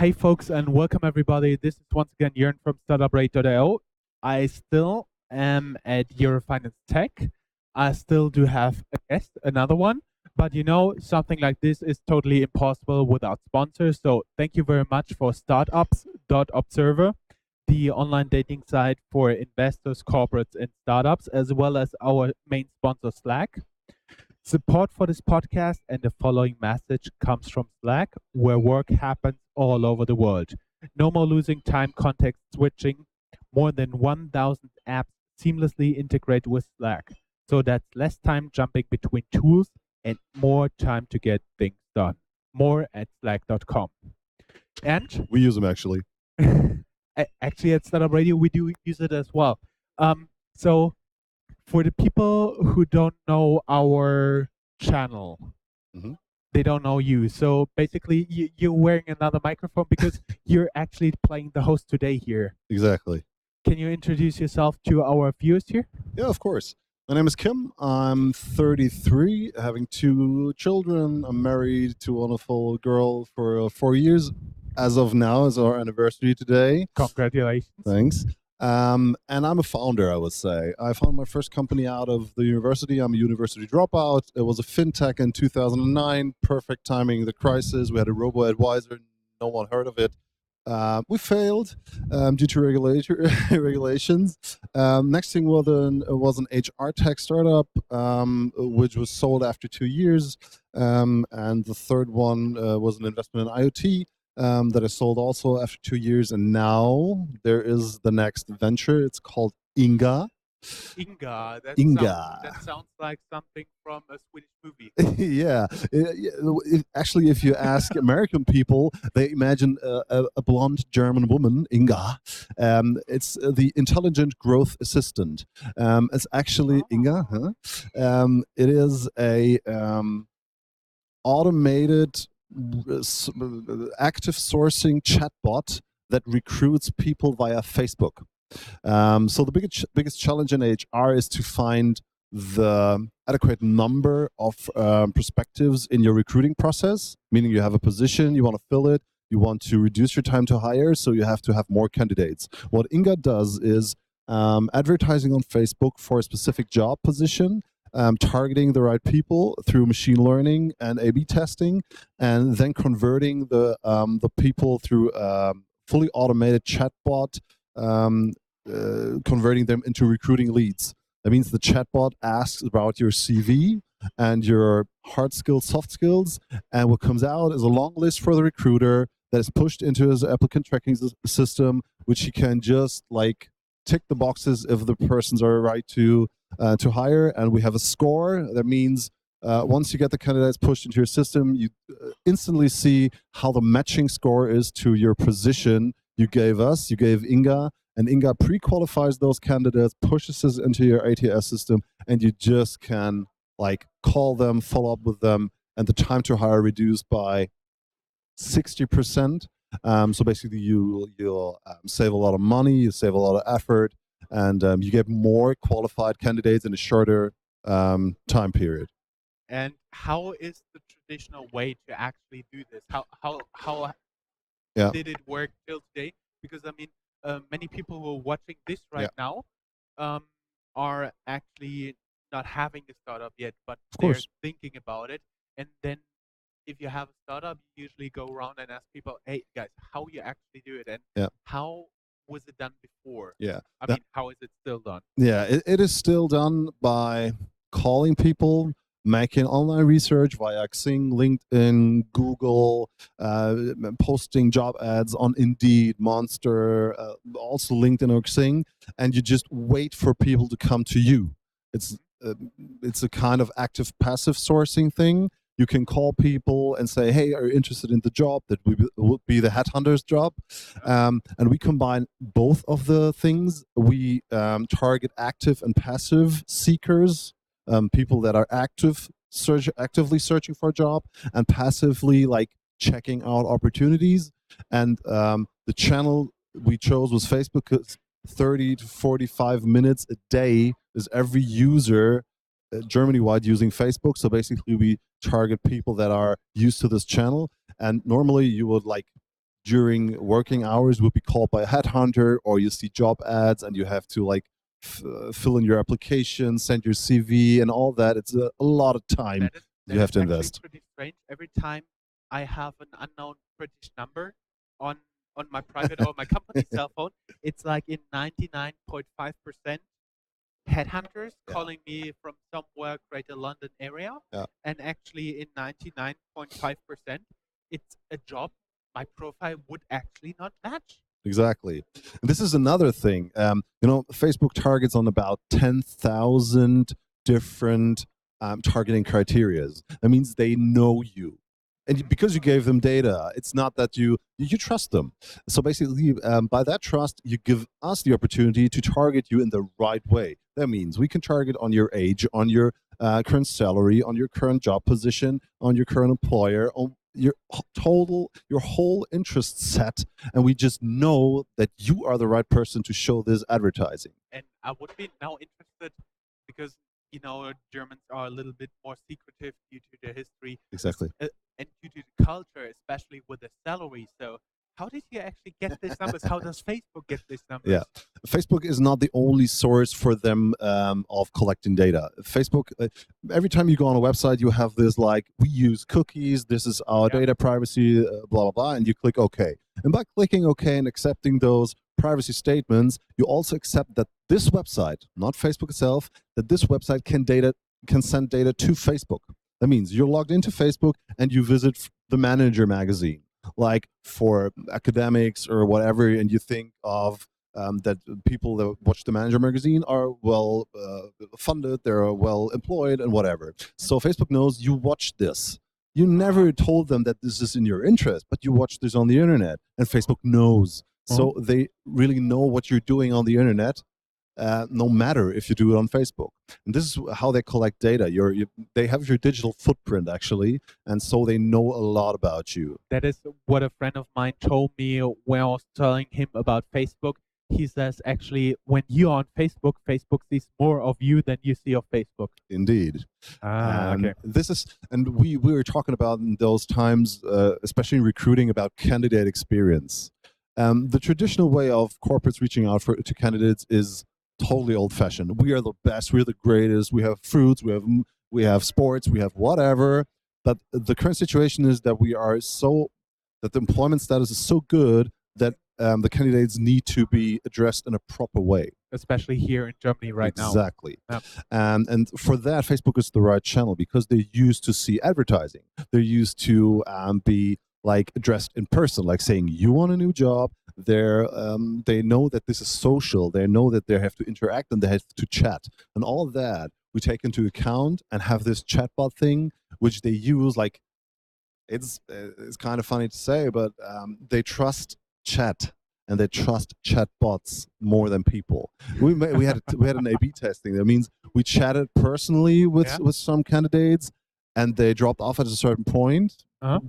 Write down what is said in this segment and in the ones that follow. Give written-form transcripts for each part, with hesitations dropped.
Hey folks, and welcome everybody. This is once again Jörn from Startuprad.io. I still am at Eurofinance Tech. I still do have a guest, another one, but something like this is totally impossible without sponsors. So thank you very much for Startups.observer, the online dating site for investors, corporates, and startups, as well as our main sponsor, Slack. Support for this podcast and the following message comes from Slack, where work happens all over the world. No more losing time context switching. More than 1,000 apps seamlessly integrate with Slack. So that's less time jumping between tools and more time to get things done. More at slack.com. And we use them actually. Actually, at Startup Radio, we do use it as well. So for the people who don't know our channel, they don't know you. So basically, you're wearing another microphone because you're actually playing the host today here. Exactly. Can you introduce yourself to our viewers here? Yeah, of course. My name is Kim. I'm 33, having 2 children. I'm married to a wonderful girl for 4 years. As of now, is our anniversary today. Congratulations. Thanks. And I'm a founder, I would say. I founded my first company out of the university. I'm a university dropout. It was a fintech in 2009. Perfect timing, the crisis. We had a robo-advisor. No one heard of it. We failed due to regulations. Next thing was an HR tech startup, which was sold after 2 years. And the third one was an investment in IoT. That I sold also after 2 years, and now there is the next venture. It's called Inga. Inga. Inga. That sounds like something from a Swedish movie. Yeah. Actually, if you ask American people, they imagine a blonde German woman, Inga. It's the intelligent growth assistant. It's actually Inga. It is a automated active sourcing chatbot that recruits people via Facebook. So the biggest challenge in HR is to find the adequate number of perspectives in your recruiting process, meaning you have a position, you want to fill it, you want to reduce your time to hire, so you have to have more candidates. What Inga does is advertising on Facebook for a specific job position, targeting the right people through machine learning and A/B testing, and then converting the people through fully automated chatbot, converting them into recruiting leads. That means the chatbot asks about your CV and your hard skills, soft skills, and what comes out is a long list for the recruiter that is pushed into his applicant tracking system, which he can just like tick the boxes if the persons are right to hire, and we have a score. That means once you get the candidates pushed into your system, you instantly see how the matching score is to your position you gave us, you gave Inga, and Inga pre-qualifies those candidates, pushes us into your ATS system, and you just can like call them, follow up with them, and the time to hire reduced by 60%. So basically you'll save a lot of money, you save a lot of effort, and you get more qualified candidates in a shorter time period. And how is the traditional way to actually do this? How did it work till today? Because I mean, many people who are watching this right now are actually not having a startup yet, but they're thinking about it. And then if you have a startup, you usually go around and ask people, hey guys, how you actually do it, and how was it done before? I mean, how is it still done? It is still done by calling people, making online research via Xing, LinkedIn, Google, posting job ads on Indeed, Monster, also LinkedIn or Xing, and you just wait for people to come to you. It's a kind of active passive sourcing thing. You can call people and say, hey, are you interested in the job? That would be the headhunter's job. And we combine both of the things. We target active and passive seekers, people that are actively searching for a job, and passively like checking out opportunities. And the channel we chose was Facebook, because 30 to 45 minutes a day is every user Germany-wide using Facebook. So basically we target people that are used to this channel, and normally you would like during working hours would be called by a headhunter, or you see job ads and you have to like fill in your application, send your CV, and all that. It's a lot of time you have to invest. Pretty strange. Every time I have an unknown British number on my private or my company cell phone, it's like in 99.5% headhunters calling me from somewhere Greater London area, and actually in 99.5% it's a job my profile would actually not match. Exactly. And this is another thing. Facebook targets on about 10,000 different targeting criteria. That means they know you. And because you gave them data, it's not that you trust them. So basically, by that trust, you give us the opportunity to target you in the right way. That means we can target on your age, on your current salary, on your current job position, on your current employer, on your whole interest set, and we just know that you are the right person to show this advertising. And I would be now interested because Germans are a little bit more secretive due to their history. Exactly. And due to the culture, especially with the salary. So how did you actually get these numbers? How does Facebook get these numbers? Yeah, Facebook is not the only source for them of collecting data. Facebook, every time you go on a website, you have this like, we use cookies, this is our data privacy, blah, blah, blah, and you click OK. And by clicking OK and accepting those privacy statements, you also accept that this website, not Facebook itself, that this website can send data to Facebook. That means you're logged into Facebook and you visit the Manager magazine, like for academics or whatever, and you think of that people that watch the Manager magazine are well funded, they're well employed, and whatever. So Facebook knows you watch this. You never told them that this is in your interest, but you watch this on the internet, and Facebook knows. So they really know what you're doing on the internet, no matter if you do it on Facebook. And this is how they collect data. They have your digital footprint, actually, and so they know a lot about you. That is what a friend of mine told me when I was telling him about Facebook. He says, actually, when you're on Facebook, Facebook sees more of you than you see of Facebook. Indeed. Okay. And we were talking about in those times, especially in recruiting, about candidate experience. The traditional way of corporates reaching out to candidates is totally old-fashioned. We are the best. We're the greatest. We have fruits. We have sports. We have whatever. But the current situation is that that the employment status is so good that the candidates need to be addressed in a proper way. Especially here in Germany right now. Exactly. Yeah. And for that, Facebook is the right channel because they're used to see advertising. They're used to be like addressed in person, like saying you want a new job. They know that this is social. They know that they have to interact and they have to chat, and all that we take into account and have this chatbot thing, which they use. Like it's kind of funny to say, but they trust chat and they trust chatbots more than people. We had an A/B testing. That means we chatted personally with some candidates, and they dropped off at a certain point.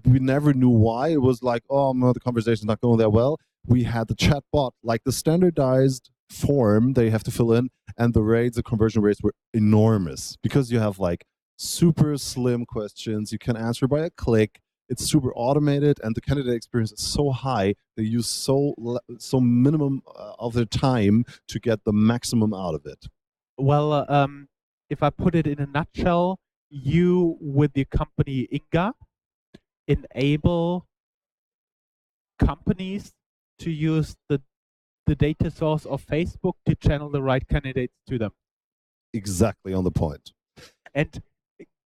We never knew why. It was like, oh no, the conversation's not going that well. We had the chatbot, like the standardized form they have to fill in, and the conversion rates were enormous because you have like super slim questions. You can answer by a click. It's super automated, and the candidate experience is so high. They use so minimum of their time to get the maximum out of it. Well, if I put it in a nutshell, you with the company Inga enable companies to use the data source of Facebook to channel the right candidates to them. Exactly on the point. And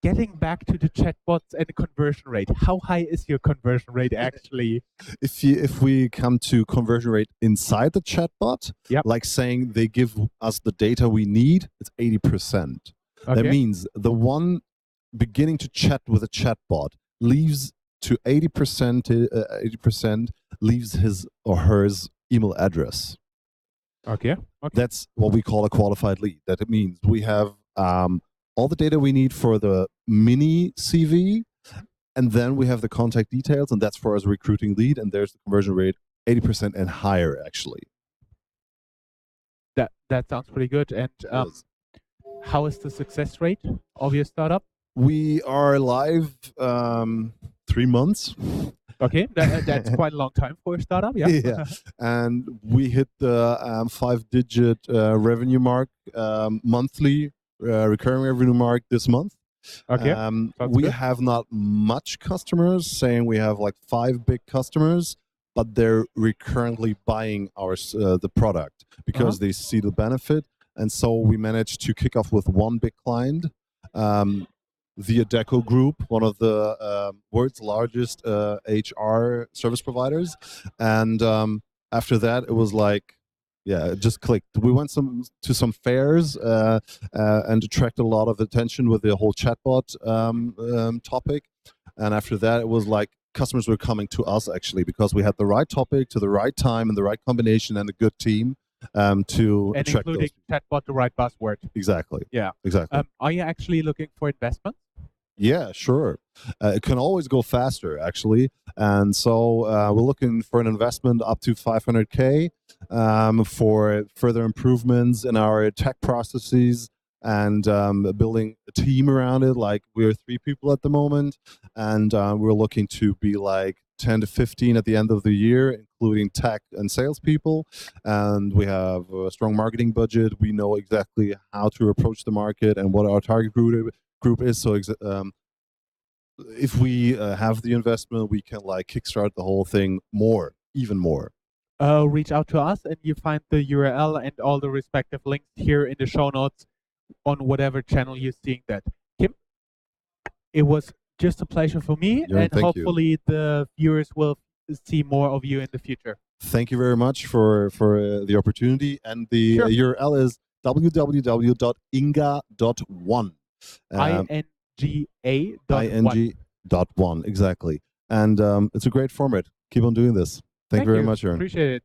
getting back to the chatbots and the conversion rate, how high is your conversion rate actually? If we come to conversion rate inside the chatbot, like saying they give us the data we need, it's 80%. Okay. That means the one beginning to chat with a chatbot leaves to 80% leaves his or hers email address. Okay. That's what we call a qualified lead. That it means we have all the data we need for the mini CV, and then we have the contact details, and that's for us recruiting lead, and there's the conversion rate 80% and higher, actually. That sounds pretty good. And how is the success rate of your startup? We are live 3 months, Okay, that's quite a long time for a startup. Yeah. Yeah, and we hit the 5-digit revenue mark, monthly recurring revenue mark this month. Okay. We good. have not much customers, saying we have like 5 big customers, but they're recurrently buying the product because they see the benefit. And so we managed to kick off with one big client, the Adecco Group, one of the world's largest HR service providers. And after that, it was like, yeah, it just clicked. We went to some fairs and attracted a lot of attention with the whole chatbot topic. And after that, it was like customers were coming to us actually because we had the right topic to the right time and the right combination and a good team to And attract including chatbot, the right buzzword. Exactly. Yeah. Exactly. Are you actually looking for investment? Yeah, sure. It can always go faster, actually. And so we're looking for an investment up to 500K for further improvements in our tech processes and building a team around it. Like we're 3 people at the moment, and we're looking to be like 10 to 15 at the end of the year, including tech and salespeople. And we have a strong marketing budget. We know exactly how to approach the market and what our target group is. So if we have the investment, we can like kickstart the whole thing even more. Reach out to us and you find the URL and all the respective links here in the show notes on whatever channel you're seeing that. Kim, it was just a pleasure for me, and hopefully the viewers will see more of you in the future. Thank you very much for the opportunity. And the URL is www.Inga.one. INGA.one. Exactly. And it's a great format. Keep on doing this. Thank you very much, Jörn. Appreciate it.